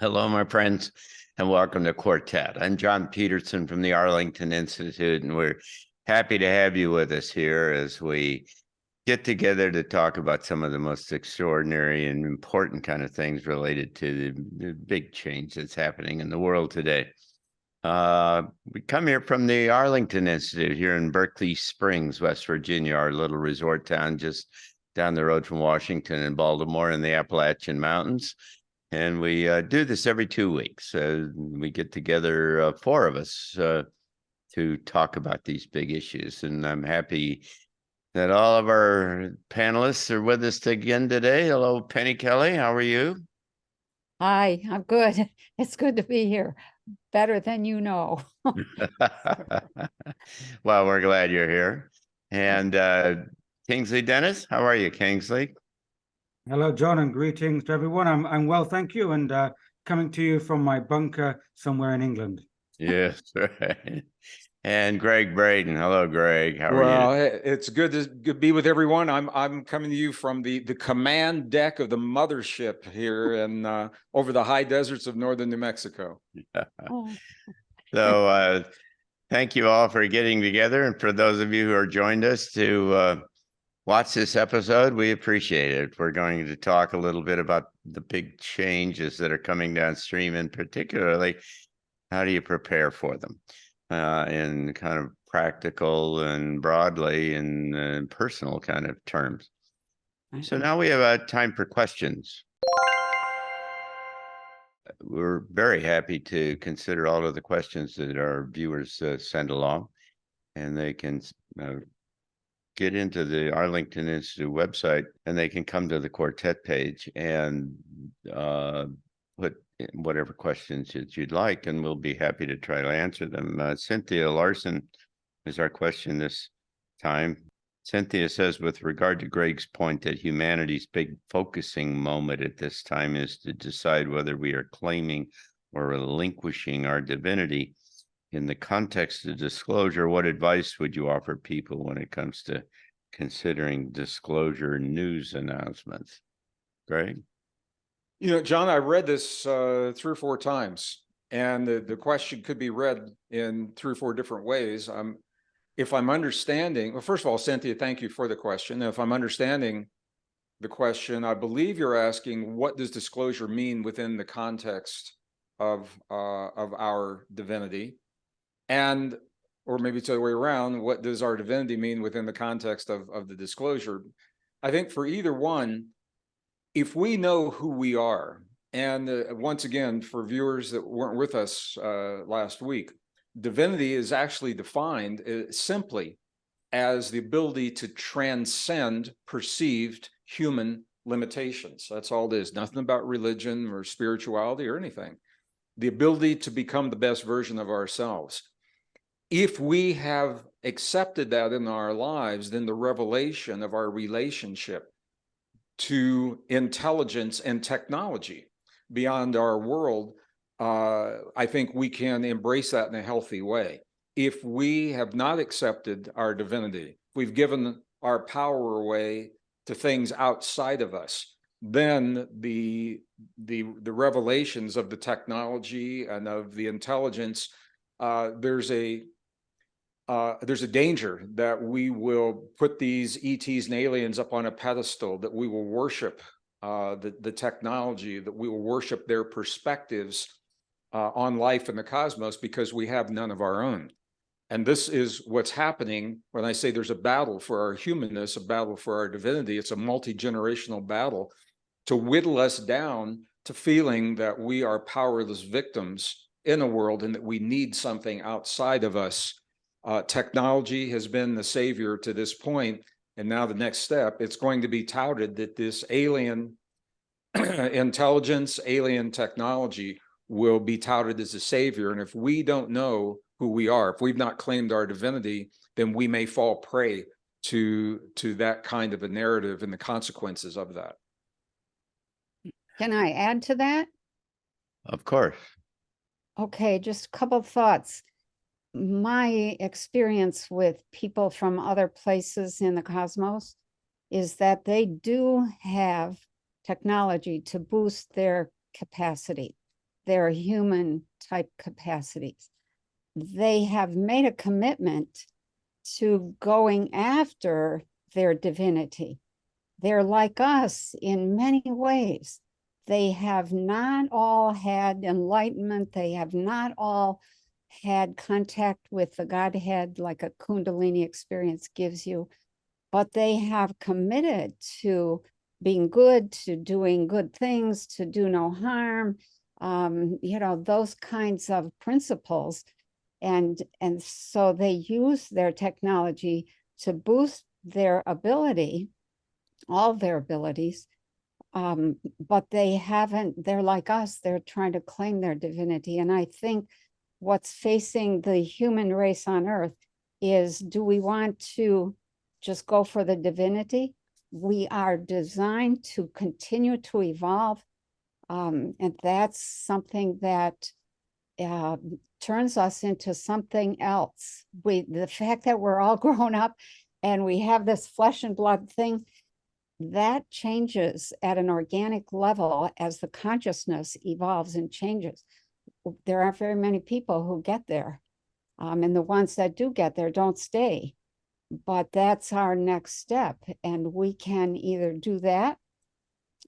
Hello, my friends, and welcome to Quartet. I'm John Petersen from the Arlington Institute, and we're happy to have you with us here as we get together to talk about some of the most extraordinary and important kind of things related to the big change that's happening in the world today. We come here from the Arlington Institute here in Berkeley Springs, West Virginia, our little resort town just down the road from Washington and Baltimore in the Appalachian Mountains. And we do this every 2 weeks. We get together, four of us, to talk about these big issues. And I'm happy that all of our panelists are with us again today. Hello, Penny Kelly. How are you? Hi, I'm good. It's good to be here. Better than you know. Well, we're glad you're here. And Kingsley Dennis, how are you, Kingsley? Hello, John, and greetings to everyone. I'm well, thank you, and coming to you from my bunker somewhere in England. Yes, right. And Gregg Braden. Hello, Gregg. How are you? Well, it's good to be with everyone. I'm coming to you from the command deck of the mothership here and over the high deserts of northern New Mexico. Oh. So thank you all for getting together, and for those of you who are joined us to watch this episode, we appreciate it. We're going to talk a little bit about the big changes that are coming downstream, and particularly how do you prepare for them in kind of practical and broadly and personal kind of terms. So now we have time for questions. We're very happy to consider all of the questions that our viewers send along, and they can get into the Arlington Institute website, and they can come to the Quartet page and put whatever questions that you'd like, and we'll be happy to try to answer them. Cynthia Larson is our question this time. Cynthia says, with regard to Gregg's point that humanity's big focusing moment at this time is to decide whether we are claiming or relinquishing our divinity, in the context of disclosure, what advice would you offer people when it comes to considering disclosure news announcements? Gregg? You know, John, I read this 3 or 4 times, and the question could be read in 3 or 4 different ways. If I'm understanding, well, first of all, Cynthia, thank you for the question. If I'm understanding the question, I believe you're asking, what does disclosure mean within the context of our divinity? And, or maybe it's the other way around, what does our divinity mean within the context of the disclosure? I think for either one, if we know who we are, and once again, for viewers that weren't with us last week, divinity is actually defined simply as the ability to transcend perceived human limitations. That's all it is. Nothing about religion or spirituality or anything. The ability to become the best version of ourselves. If we have accepted that in our lives, then the revelation of our relationship to intelligence and technology beyond our world, I think we can embrace that in a healthy way. If we have not accepted our divinity, if we've given our power away to things outside of us, then the revelations of the technology and of the intelligence, there's a danger that we will put these ETs and aliens up on a pedestal, that we will worship the technology, that we will worship their perspectives on life and the cosmos, because we have none of our own. And this is what's happening when I say there's a battle for our humanness, a battle for our divinity. It's a multi-generational battle to whittle us down to feeling that we are powerless victims in a world and that we need something outside of us. Technology has been the savior to this point, and now the next step, it's going to be touted that this alien intelligence, alien technology will be touted as a savior. And if we don't know who we are, if we've not claimed our divinity, then we may fall prey to that kind of a narrative and the consequences of that. Can I add to that? Of course. Okay, just a couple of thoughts. My experience with people from other places in the cosmos is that they do have technology to boost their capacity. their human type capacities. They have made a commitment to going after their divinity. They're like us in many ways. They have not all had enlightenment. They have not all had contact with the Godhead like a Kundalini experience gives you, but they have committed to being good, to doing good things, to do no harm, those kinds of principles. And so they use their technology to boost their ability, all their abilities, but they're like us, they're trying to claim their divinity. And I think what's facing the human race on Earth is, do we want to just go for the divinity? We are designed to continue to evolve. And that's something that turns us into something else. The fact that we're all grown up and we have this flesh and blood thing, that changes at an organic level as the consciousness evolves and changes. There aren't very many people who get there. And the ones that do get there don't stay. But that's our next step. And we can either do that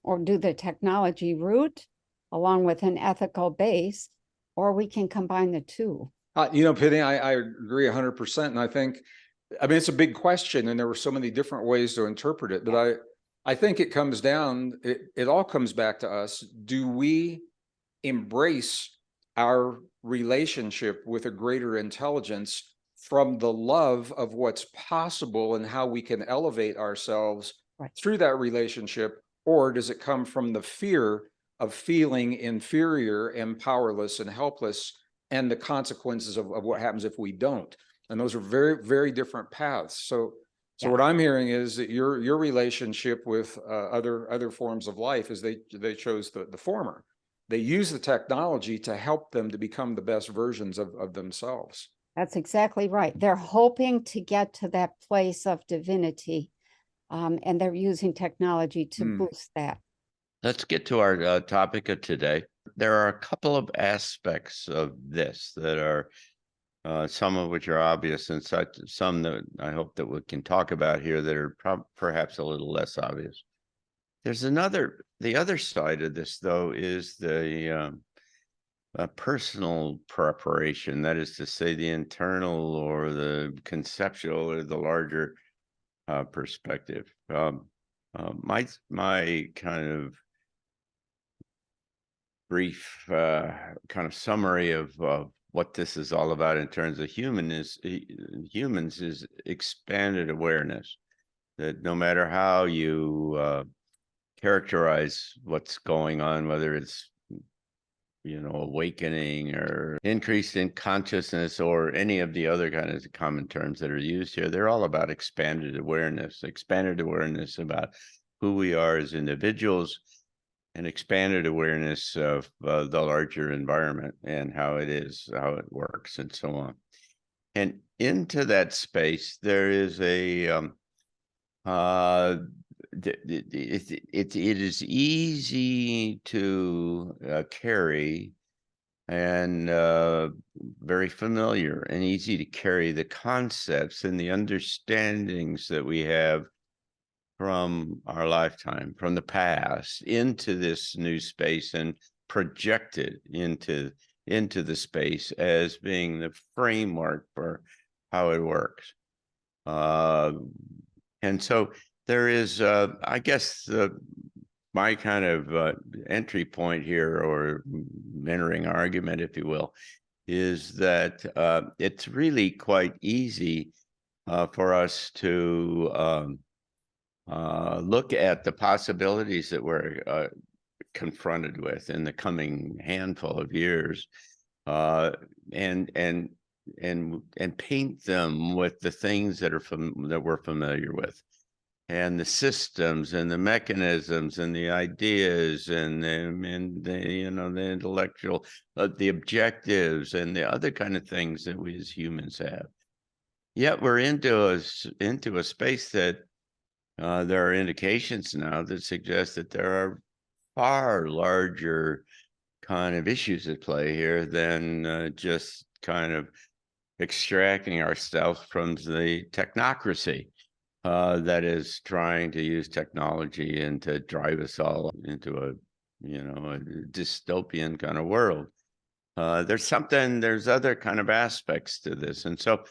or do the technology route along with an ethical base, or we can combine the two. Penny, I agree 100%. And I mean, it's a big question and there were so many different ways to interpret it, but I think it comes down, it all comes back to us. Do we embrace our relationship with a greater intelligence from the love of what's possible and how we can elevate ourselves through that relationship? Or does it come from the fear of feeling inferior and powerless and helpless and the consequences of what happens if we don't? And those are very, very different paths. So what I'm hearing is that your relationship with other forms of life is they chose the former. They use the technology to help them to become the best versions of themselves. That's exactly right. They're hoping to get to that place of divinity, and they're using technology to boost that. Let's get to our topic of today. There are a couple of aspects of this that are some of which are obvious and some that I hope that we can talk about here that are perhaps a little less obvious. There's the other side of this, though, is the personal preparation. That is to say, the internal or the conceptual or the larger perspective. My kind of brief kind of summary of what this is all about in terms of humans is expanded awareness. That no matter how you characterize what's going on, whether it's awakening or increase in consciousness or any of the other kind of common terms that are used here, they're all about expanded awareness about who we are as individuals and expanded awareness of the larger environment and how it works and so on. And into that space, there is it is easy to carry and very familiar and easy to carry the concepts and the understandings that we have from our lifetime, from the past, into this new space and project it into the space as being the framework for how it works. And so there is, I guess, my kind of entry point here, or entering argument, if you will, is that it's really quite easy for us to look at the possibilities that we're confronted with in the coming handful of years, and paint them with the things that we're familiar with, and the systems and the mechanisms and the ideas and the intellectual, the objectives and the other kind of things that we as humans have. Yet we're into a space that there are indications now that suggest that there are far larger kind of issues at play here than just kind of extracting ourselves from the technocracy that is trying to use technology and to drive us all into a dystopian kind of world. There's other kind of aspects to this, and so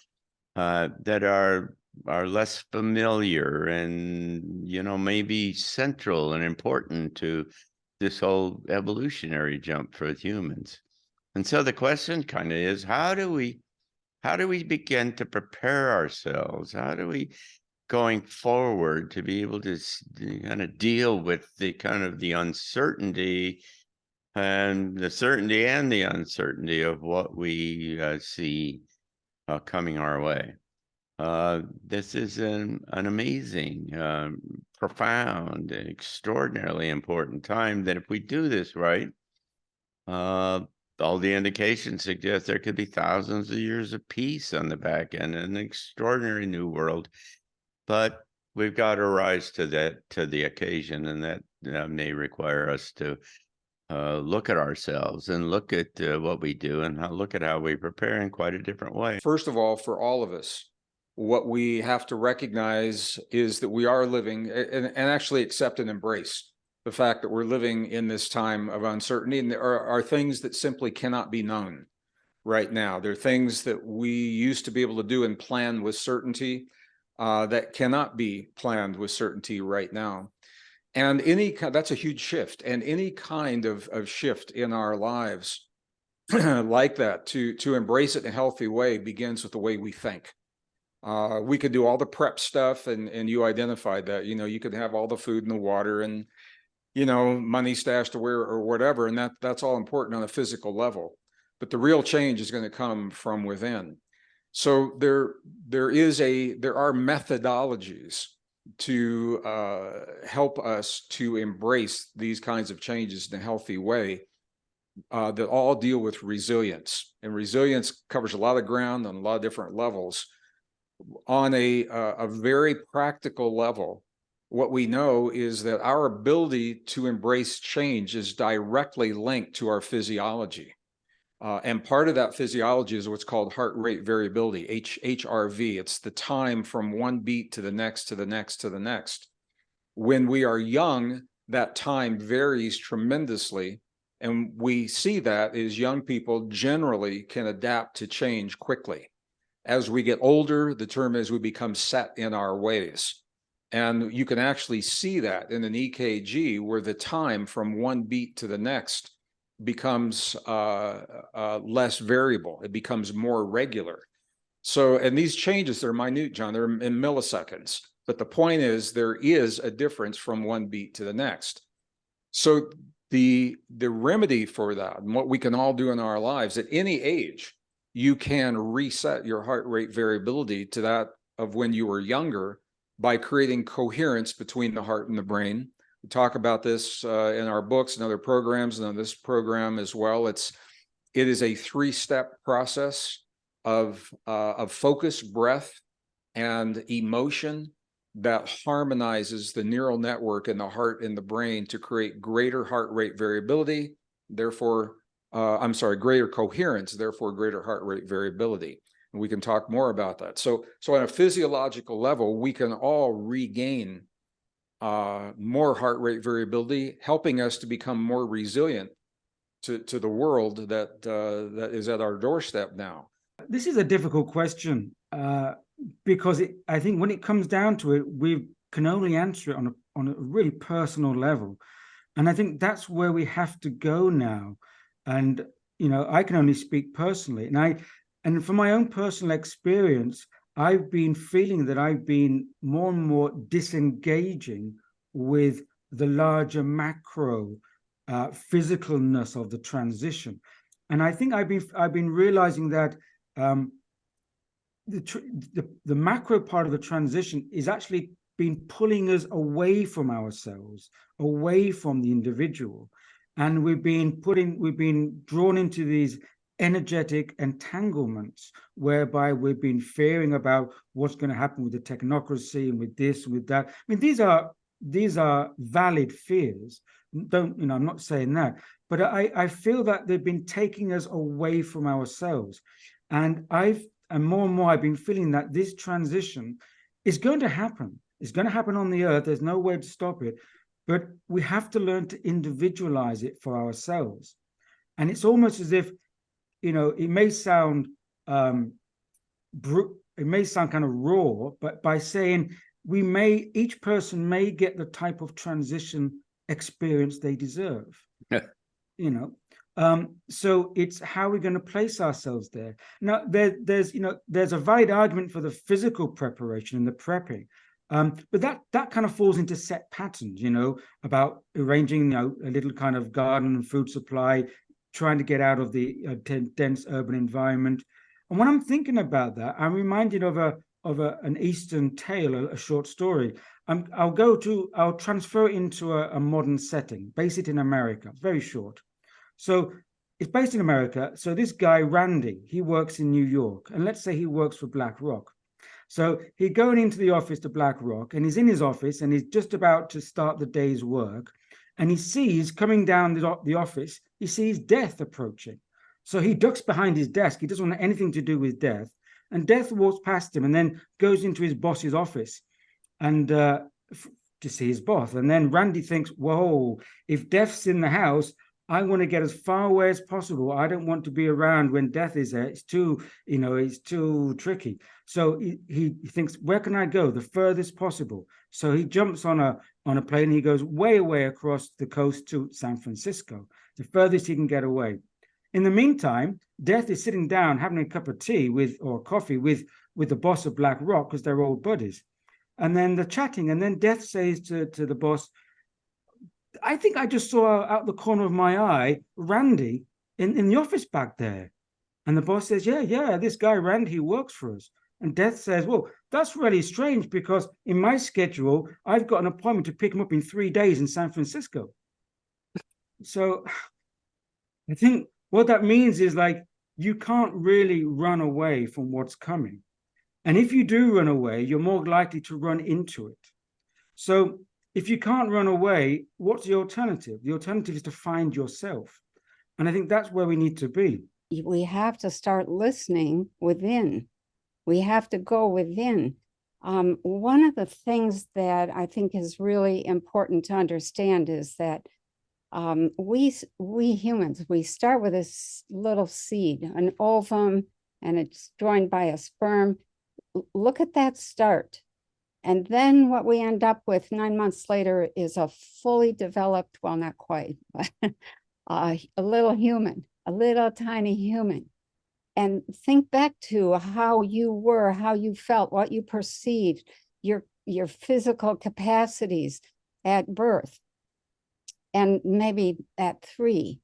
that are less familiar and maybe central and important to this whole evolutionary jump for humans. And so the question kind of is, how do we begin to prepare ourselves? How do we, going forward, to be able to kind of deal with the kind of the uncertainty and the certainty and the uncertainty of what we see coming our way? This is an amazing, profound, extraordinarily important time that if we do this right, all the indications suggest there could be thousands of years of peace on the back end, an extraordinary new world. But we've got to rise to the occasion, and that may require us to look at ourselves and look at what we do and look at how we prepare in quite a different way. First of all, for all of us, what we have to recognize is that we are living and actually accept and embrace the fact that we're living in this time of uncertainty, and there are things that simply cannot be known right now. There are things that we used to be able to do and plan with certainty that cannot be planned with certainty right now. And that's a huge shift, and any kind of shift in our lives like that, to embrace it in a healthy way, begins with the way we think. We could do all the prep stuff, and you identified that, you could have all the food and the water and, money stashed away or whatever. And that's all important on a physical level, but the real change is going to come from within. So there are methodologies to help us to embrace these kinds of changes in a healthy way that all deal with resilience. And resilience covers a lot of ground on a lot of different levels. On a very practical level, what we know is that our ability to embrace change is directly linked to our physiology. And part of that physiology is what's called heart rate variability, HRV. It's the time from one beat to the next, to the next, to the next. When we are young, that time varies tremendously. And we see that as young people generally can adapt to change quickly. As we get older, the term is we become set in our ways. And you can actually see that in an EKG, where the time from one beat to the next becomes less variable. It becomes more regular. So, and these changes, they're minute, John, they're in milliseconds. But the point is, there is a difference from one beat to the next. So the remedy for that, and what we can all do in our lives at any age, you can reset your heart rate variability to that of when you were younger by creating coherence between the heart and the brain. We talk about this in our books and other programs, and on this program as well. It is a 3-step process of focus, breath, and emotion that harmonizes the neural network in the heart and the brain to create greater heart rate variability, therefore, greater coherence, therefore greater heart rate variability. And we can talk more about that. So on a physiological level, we can all regain more heart rate variability, helping us to become more resilient to the world that is at our doorstep now. This is a difficult question because I think when it comes down to it, we can only answer it on a really personal level. And I think that's where we have to go now. And, I can only speak personally. And from my own personal experience, I've been feeling that I've been more and more disengaging with the larger macro physicalness of the transition. And I think I've been realizing that the macro part of the transition is actually been pulling us away from ourselves, away from the individual. And we've been drawn into these energetic entanglements whereby we've been fearing about what's going to happen with the technocracy and with this, with that. I mean, these are these are valid fears. I'm not saying that, but I feel that they've been taking us away from ourselves. And more and more I've been feeling that this transition is going to happen. It's going to happen on the earth. There's no way to stop it, but we have to learn to individualize it for ourselves. And it's almost as if, it may sound kind of raw, but by saying each person may get the type of transition experience they deserve. So it's how we're going to place ourselves there. Now, there's a valid argument for the physical preparation and the prepping, but that kind of falls into set patterns, about arranging, a little kind of garden and food supply, trying to get out of the dense urban environment. And when I'm thinking about that, I'm reminded of an Eastern tale, a short story. I'll transfer it into a modern setting, base it in America, very short. So it's based in America. So this guy, Randy, he works in New York. And let's say he works for BlackRock. So he's going into the office to BlackRock, and he's in his office, and he's just about to start the day's work. And he sees, coming down the office, he sees death approaching. So he ducks behind his desk. He doesn't want anything to do with death. And death walks past him and then goes into his boss's office and to see his boss. And then Randy thinks, whoa, if death's in the house, I want to get as far away as possible. I don't want to be around when death is there. It's too tricky. So he thinks, where can I go? The furthest possible. So he jumps on a plane. And he goes way away across the coast to San Francisco, the furthest he can get away. In the meantime, Death is sitting down having a cup of tea or coffee with the boss of BlackRock, because they're old buddies. And then they're chatting. And then Death says to the boss, I think I just saw out the corner of my eye Randy in the office back there. And the boss says, yeah, this guy Randy, he works for us. And Death says, well, that's really strange, because in my schedule, I've got an appointment to pick him up in 3 days in San Francisco. So I think what that means is, like, you can't really run away from what's coming. And if you do run away, you're more likely to run into it. So if you can't run away, what's the alternative? The alternative is to find yourself. And I think that's where we need to be. We have to start listening within. We have to go within. One of the things that I think is really important to understand is that we humans, we start with this little seed, an ovum, and it's joined by a sperm. Look at that start. And then what we end up with 9 months later is a fully developed, well, not quite, but a little human, a little tiny human. And think back to how you were, how you felt, what you perceived, your physical capacities at birth, and maybe at 3,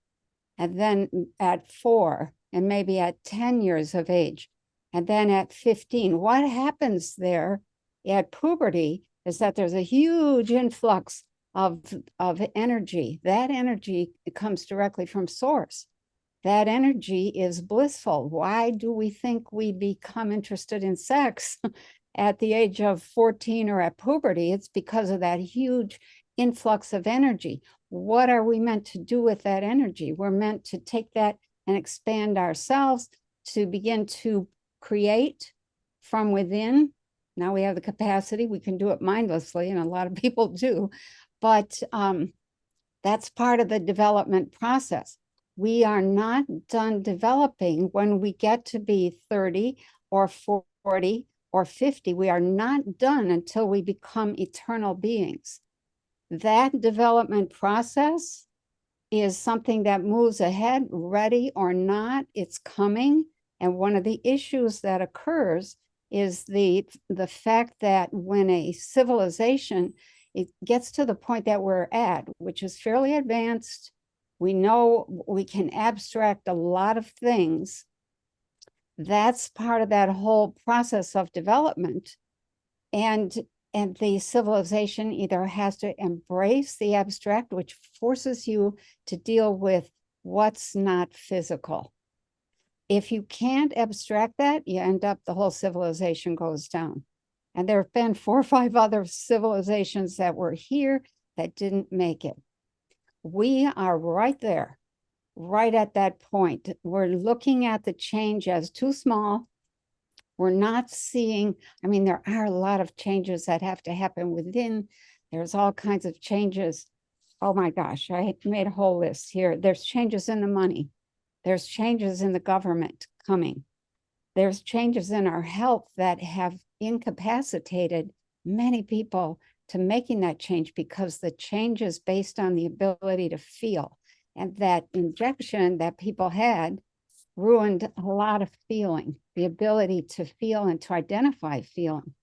and then at 4, and maybe at 10 years of age, and then at 15. What happens there at puberty is that there's a huge influx of energy. That energy comes directly from source. That energy is blissful. Why do we think we become interested in sex at the age of 14 or at puberty? It's because of that huge influx of energy. What are we meant to do with that energy? We're meant to take that and expand ourselves, to begin to create from within. Now we have the capacity, we can do it mindlessly, and a lot of people do, but that's part of the development process. We are not done developing when we get to be 30 or 40 or 50. We are not done until we become eternal beings. That development process is something that moves ahead, ready or not, it's coming. And one of the issues that occurs is the fact that when a civilization, it gets to the point that we're at, which is fairly advanced, we know we can abstract a lot of things. That's part of that whole process of development. And the civilization either has to embrace the abstract, which forces you to deal with what's not physical. If you can't abstract that, you end up, the whole civilization goes down. And there have been 4 or 5 other civilizations that were here that didn't make it. We are right there, right at that point. We're looking at the change as too small. We're not seeing, I mean, there are a lot of changes that have to happen within. There's all kinds of changes. Oh my gosh, I made a whole list here. There's changes in the money. There's changes in the government coming. There's changes in our health that have incapacitated many people to making that change, because the change is based on the ability to feel. And that injection that people had ruined a lot of feeling, the ability to feel and to identify feeling.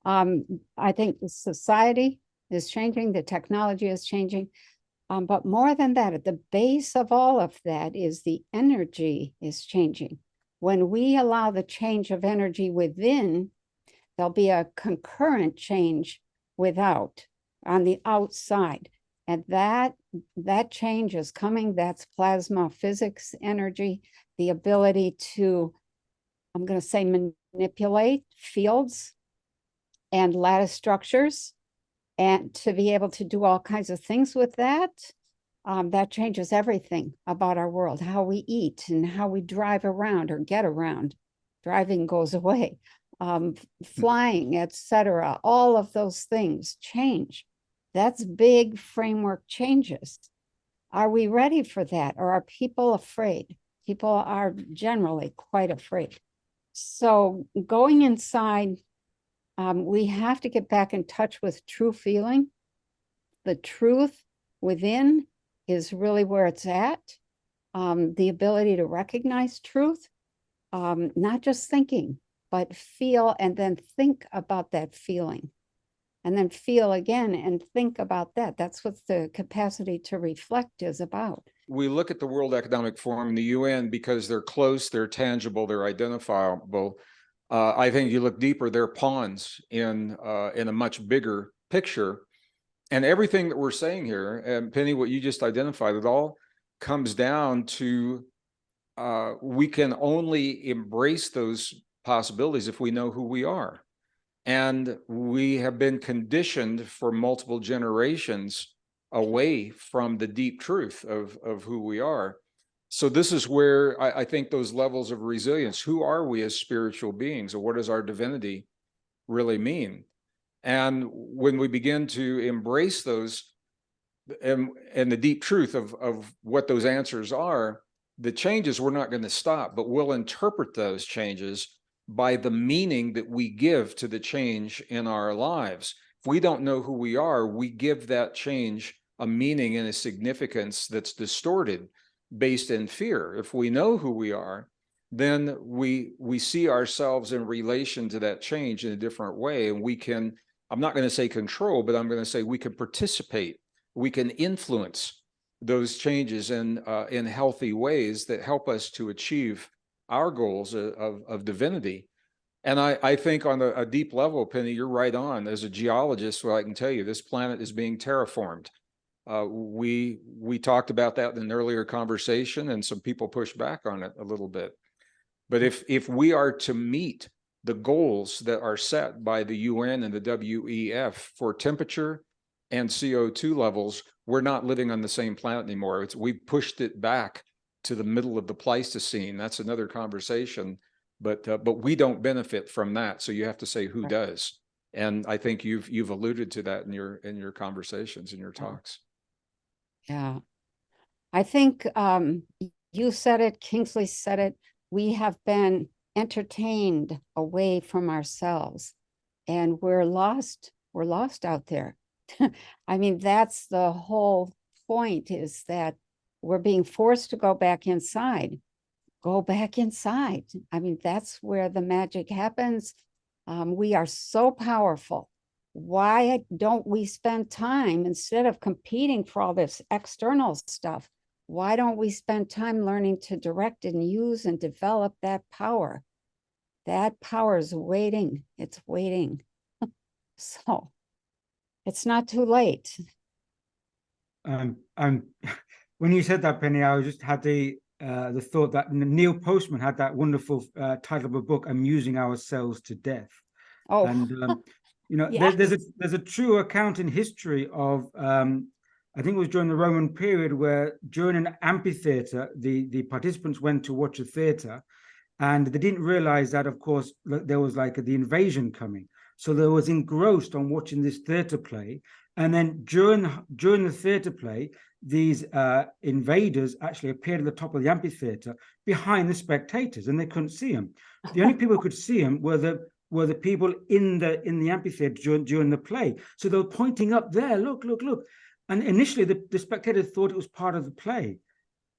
I think the society is changing, the technology is changing, but more than that, at the base of all of that is the energy is changing. When we allow the change of energy within, there'll be a concurrent change without, on the outside. And that change is coming. That's plasma physics energy, the ability to, I'm going to say, manipulate fields and lattice structures, and to be able to do all kinds of things with that. That changes everything about our world, how we eat and how we drive around or get around. Driving goes away. Flying, etc. All of those things change. That's big framework changes. Are we ready for that, or are people afraid? People are generally quite afraid. So going inside, we have to get back in touch with true feeling. The truth within is really where it's at. The ability to recognize truth, not just thinking, but feel, and then think about that feeling, and then feel again and think about that. That's what the capacity to reflect is about. We look at the World Economic Forum and the UN because they're close, they're tangible, they're identifiable. I think you look deeper, they're pawns in a much bigger picture. And everything that we're saying here, and Penny, what you just identified, it all comes down to we can only embrace those possibilities if we know who we are. And we have been conditioned for multiple generations away from the deep truth of who we are. So this is where I think those levels of resilience, who are we as spiritual beings, or what does our divinity really mean? And when we begin to embrace those and the deep truth of what those answers are, the changes, we're not going to stop, but we'll interpret those changes by the meaning that we give to the change in our lives. If we don't know who we are, we give that change a meaning and a significance that's distorted based in fear. If we know who we are, then we see ourselves in relation to that change in a different way. And we can, I'm not going to say control, but I'm going to say we can participate. We can influence those changes in healthy ways that help us to achieve our goals of divinity. And I think on a deep level, Penny, you're right on. As a geologist, well, I can tell you this planet is being terraformed. We talked about that in an earlier conversation, and some people pushed back on it a little bit. But if we are to meet the goals that are set by the UN and the WEF for temperature and CO2 levels, we're not living on the same planet anymore. We've pushed it back to the middle of the Pleistocene. That's another conversation, but we don't benefit from that. So you have to say who does. And I think you've alluded to that in your conversations, in your talks. Yeah, I think you said it, Kingsley said it. We have been entertained away from ourselves, and we're lost out there. I mean, that's the whole point, is that we're being forced to go back inside. Go back inside. I mean, that's where the magic happens. We are so powerful. Why don't we spend time, instead of competing for all this external stuff, why don't we spend time learning to direct and use and develop that power? That power is waiting. It's waiting. So it's not too late. When you said that, Penny, I just had the thought that Neil Postman had that wonderful title of a book, Amusing Ourselves to Death. Oh, And you know, yes. there's a true account in history of I think it was during the Roman period where during an amphitheater, the participants went to watch a theater, and they didn't realize that, of course, there was like the invasion coming. So they was engrossed on watching this theater play. And then during the theater play, these invaders actually appeared at the top of the amphitheater behind the spectators, and they couldn't see them. The only people who could see them were the people in the amphitheater during the play. So they were pointing up there, look. And initially the spectators thought it was part of the play.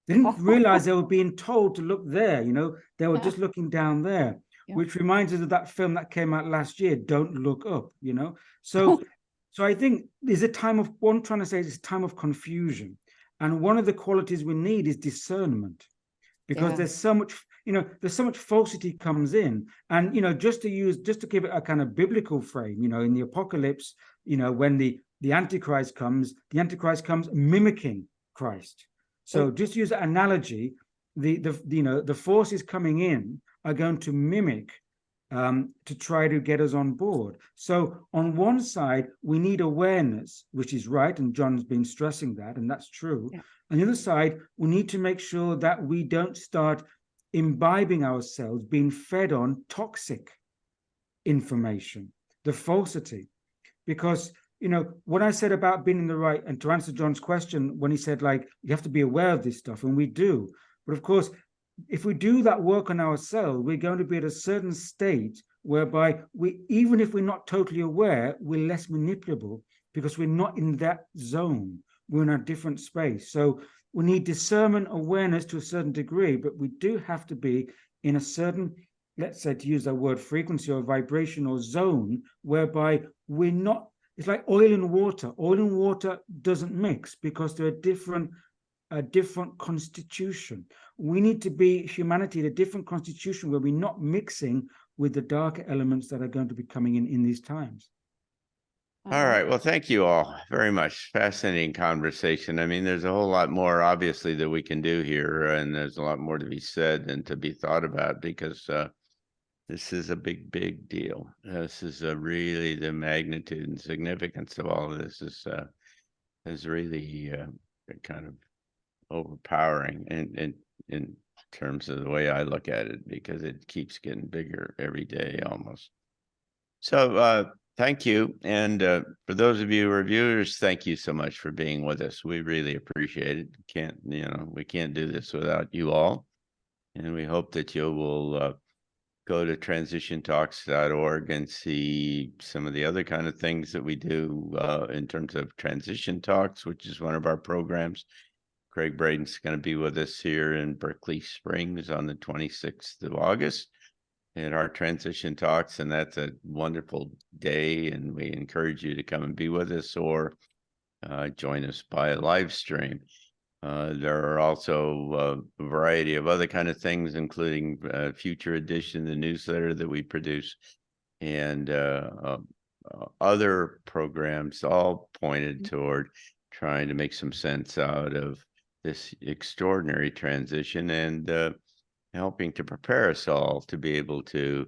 They didn't realize they were being told to look there, you know, they were just looking down there, which reminds us of that film that came out last year, Don't Look Up, you know. So I think there's a time of, what I'm trying to say is a time of confusion. And one of the qualities we need is discernment, because there's so much, you know, there's so much falsity comes in. And, you know, just to give it a kind of biblical frame, you know, in the apocalypse, you know, when the Antichrist comes mimicking Christ. So just use that analogy, the forces coming in are going to mimic to try to get us on board. So on one side, we need awareness, which is right, and John's been stressing that, and that's true. Yeah. On the other side, we need to make sure that we don't start imbibing ourselves, being fed on toxic information, the falsity, because, you know, what I said about being in the right, and to answer John's question, when he said, like, you have to be aware of this stuff, and we do. But of course, if we do that work on ourselves, we're going to be at a certain state whereby even if we're not totally aware, we're less manipulable because we're not in that zone. We're in a different space. So we need discernment, awareness to a certain degree, but we do have to be in a certain, let's say, to use that word, frequency or vibration or zone, whereby we're not. It's like oil and water. Oil and water doesn't mix because they're a different constitution. We need to be humanity at a different constitution where we're not mixing with the darker elements that are going to be coming in these times. All right. Well, thank you all very much. Fascinating conversation. I mean, there's a whole lot more, obviously, that we can do here, and there's a lot more to be said and to be thought about, because this is a big, big deal. This is really the magnitude and significance of all of this is really kind of overpowering in terms of the way I look at it, because it keeps getting bigger every day almost. So thank you. And for those of you reviewers, thank you so much for being with us. We really appreciate it. We can't do this without you all. And we hope that you will go to transitiontalks.org and see some of the other kind of things that we do in terms of Transition Talks, which is one of our programs. Gregg Braden's going to be with us here in Berkeley Springs on the 26th of August at our Transition Talks, and that's a wonderful day, and we encourage you to come and be with us or join us by a live stream. There are also a variety of other kind of things, including Future Edition, the newsletter that we produce, and other programs, all pointed toward trying to make some sense out of this extraordinary transition and helping to prepare us all to be able to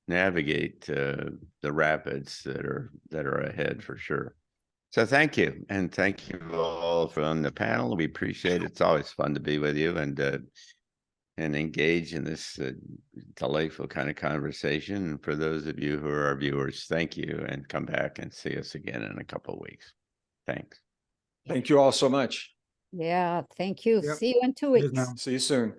navigate the rapids that are ahead for sure. So thank you, and thank you all from the panel. We appreciate it. It's always fun to be with you and engage in this delightful kind of conversation. And for those of you who are our viewers, thank you, and come back and see us again in a couple of weeks. Thanks. Thank you all so much. Yeah, thank you. Yep. See you in 2 Cheers weeks. now. See you soon.